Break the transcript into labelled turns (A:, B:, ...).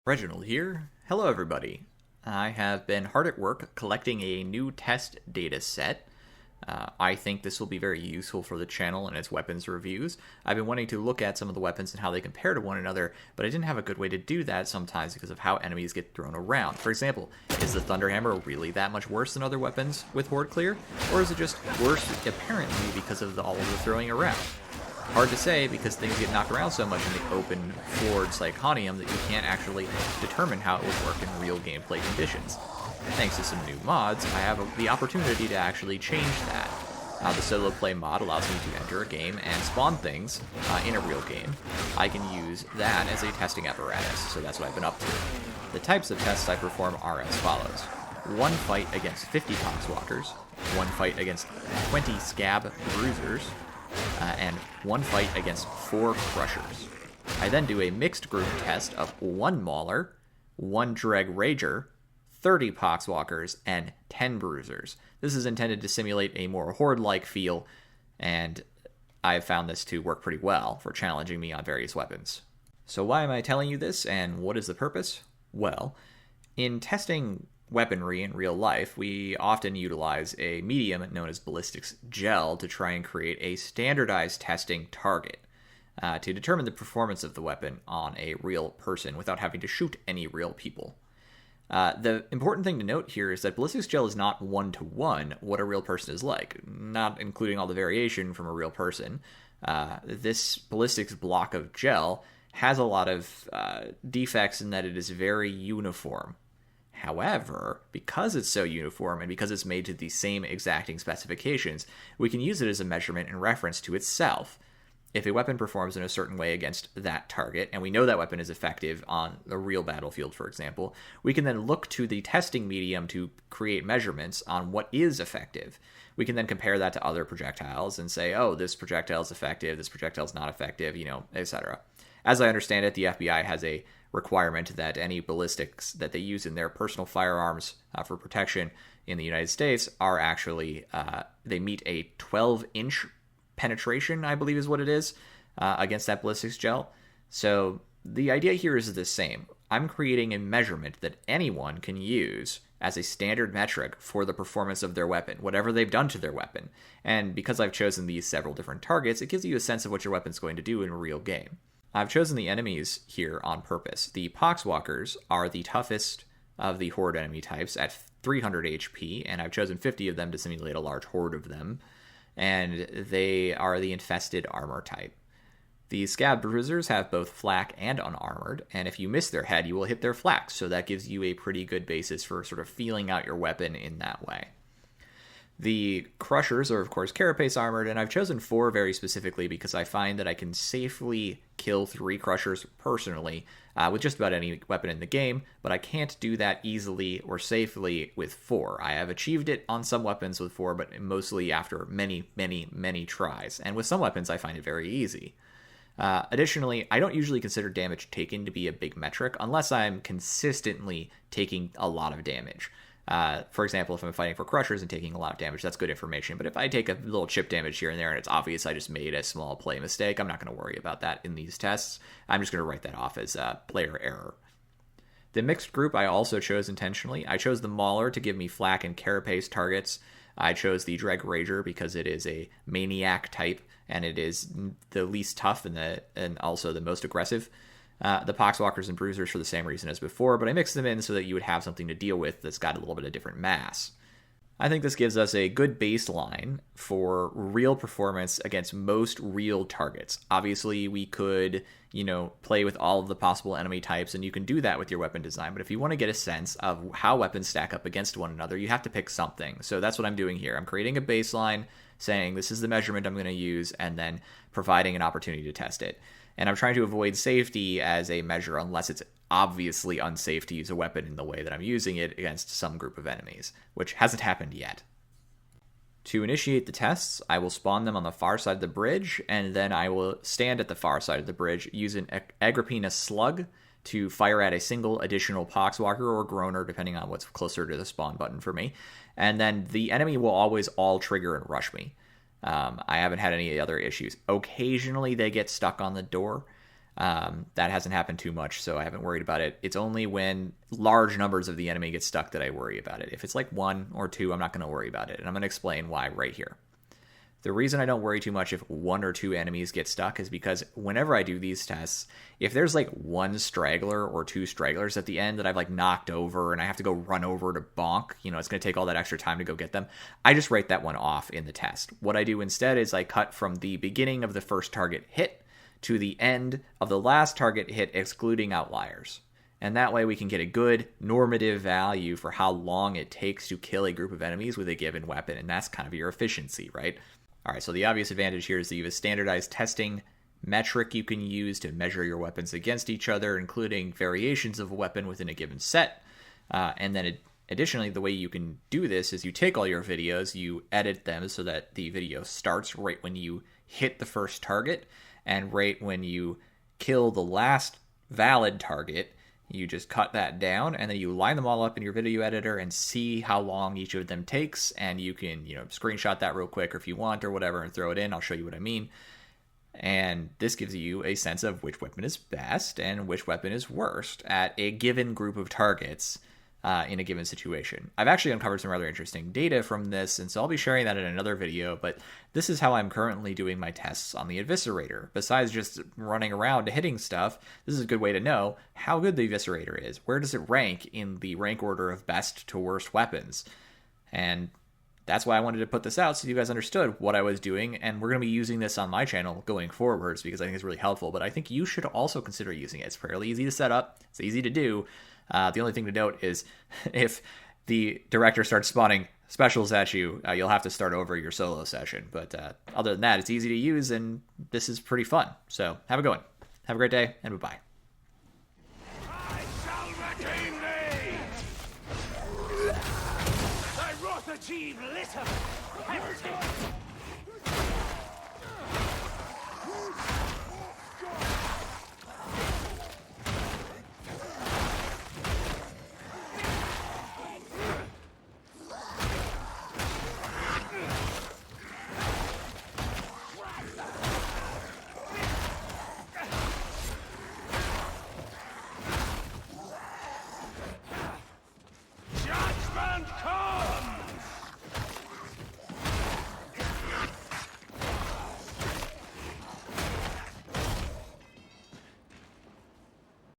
A: Reginald here. Hello, everybody. I have been hard at work collecting a new test data set. I think this will be very useful for the channel and its weapons reviews. I've been wanting to look at some of the weapons and how they compare to one another, but I didn't have a good way to do that sometimes because of how enemies get thrown around. For example, is the Thunderhammer really that much worse than other weapons with Horde Clear? Or is it just worse apparently because of all of the throwing around? Hard to say because things get knocked around so much in the open floored Psychonium that you can't actually determine how it would work in real gameplay conditions. Thanks to some new mods, I have the opportunity to actually change that. The solo play mod allows me to enter a game and spawn things in a real game. I can use that as a testing apparatus, so that's what I've been up to. The types of tests I perform are as follows. One fight against 50 Poxwalkers, one fight against 20 Scab Bruisers, and one fight against 4 Crushers. I then do a mixed group test of 1 Mauler, 1 Dreg Rager, 30 Poxwalkers, and 10 Bruisers. This is intended to simulate a more Horde-like feel, and I've found this to work pretty well for challenging me on various weapons. So why am I telling you this, and what is the purpose? Well, in testing weaponry in real life, we often utilize a medium known as ballistics gel to try and create a standardized testing target to determine the performance of the weapon on a real person without having to shoot any real people. The important thing to note here is that ballistics gel is not one-to-one what a real person is like, not including all the variation from a real person. This ballistics block of gel has a lot of defects in that it is very uniform. However, because it's so uniform and because it's made to the same exacting specifications, we can use it as a measurement in reference to itself. If a weapon performs in a certain way against that target, and we know that weapon is effective on the real battlefield, for example, we can then look to the testing medium to create measurements on what is effective. We can then compare that to other projectiles and say, oh, this projectile is effective, this projectile is not effective, etc. As I understand it, the FBI has a requirement that any ballistics that they use in their personal firearms for protection in the United States are actually, they meet a 12-inch penetration, I believe is what it is, against that ballistics gel. So the idea here is the same. I'm creating a measurement that anyone can use as a standard metric for the performance of their weapon, whatever they've done to their weapon. And because I've chosen these several different targets, it gives you a sense of what your weapon's going to do in a real game. I've chosen the enemies here on purpose. The Poxwalkers are the toughest of the Horde enemy types at 300 HP, and I've chosen 50 of them to simulate a large horde of them, and they are the infested armor type. The Scab Bruisers have both flak and unarmored, and if you miss their head, you will hit their flak, so that gives you a pretty good basis for sort of feeling out your weapon in that way. The Crushers are, of course, carapace armored, and I've chosen 4 very specifically because I find that I can safely kill 3 Crushers personally with just about any weapon in the game, but I can't do that easily or safely with 4. I have achieved it on some weapons with 4, but mostly after many tries, and with some weapons I find it very easy. Additionally, I don't usually consider damage taken to be a big metric unless I'm consistently taking a lot of damage. For example, if I'm fighting for Crushers and taking a lot of damage, that's good information. But if I take a little chip damage here and there and it's obvious I just made a small play mistake, I'm not going to worry about that in these tests. I'm just going to write that off as player error. The mixed group I also chose intentionally. I chose the Mauler to give me flak and carapace targets. I chose the Dreg Rager because it is a maniac type and it is the least tough and also the most aggressive. The Poxwalkers and Bruisers for the same reason as before, but I mixed them in so that you would have something to deal with that's got a little bit of different mass. I think this gives us a good baseline for real performance against most real targets. Obviously, we could, play with all of the possible enemy types, and you can do that with your weapon design, but if you want to get a sense of how weapons stack up against one another, you have to pick something. So that's what I'm doing here. I'm creating a baseline, saying this is the measurement I'm going to use, and then providing an opportunity to test it. And I'm trying to avoid safety as a measure unless it's obviously unsafe to use a weapon in the way that I'm using it against some group of enemies, which hasn't happened yet. To initiate the tests, I will spawn them on the far side of the bridge, and then I will stand at the far side of the bridge, use an Agrippina slug to fire at a single additional Poxwalker or Groaner, depending on what's closer to the spawn button for me. And then the enemy will always all trigger and rush me. I haven't had any other issues. Occasionally they get stuck on the door, That hasn't happened too much, so I haven't worried about it. It's only when large numbers of the enemy get stuck that I worry about it. If it's like 1 or 2, I'm not going to worry about it, and I'm going to explain why right here. The reason I don't worry too much if 1 or 2 enemies get stuck is because whenever I do these tests, if there's like 1 straggler or 2 stragglers at the end that I've like knocked over and I have to go run over to bonk, you know, it's going to take all that extra time to go get them, I just write that one off in the test. What I do instead is I cut from the beginning of the first target hit to the end of the last target hit, excluding outliers. And that way we can get a good normative value for how long it takes to kill a group of enemies with a given weapon, and that's kind of your efficiency, right? All right, so the obvious advantage here is that you have a standardized testing metric you can use to measure your weapons against each other, including variations of a weapon within a given set. And then additionally, the way you can do this is you take all your videos, you edit them so that the video starts right when you hit the first target, and right when you kill the last valid target, you just cut that down, and then you line them all up in your video editor and see how long each of them takes, and you can, you know, screenshot that real quick or if you want or whatever and throw it in. I'll show you what I mean. And this gives you a sense of which weapon is best and which weapon is worst at a given group of targets in a given situation. I've actually uncovered some rather interesting data from this, and so I'll be sharing that in another video, but this is how I'm currently doing my tests on the Eviscerator. Besides just running around hitting stuff, this is a good way to know how good the Eviscerator is. Where does it rank in the rank order of best to worst weapons? And that's why I wanted to put this out so you guys understood what I was doing, and we're going to be using this on my channel going forwards because I think it's really helpful, but I think you should also consider using it. It's fairly easy to set up, it's easy to do. The only thing to note is if the director starts spawning specials at you, you'll have to start over your solo session. But other than that, it's easy to use, and this is pretty fun. So have a good one. Have a great day, and bye-bye.
B: I shall retain thee! Thy wrath achieve litter!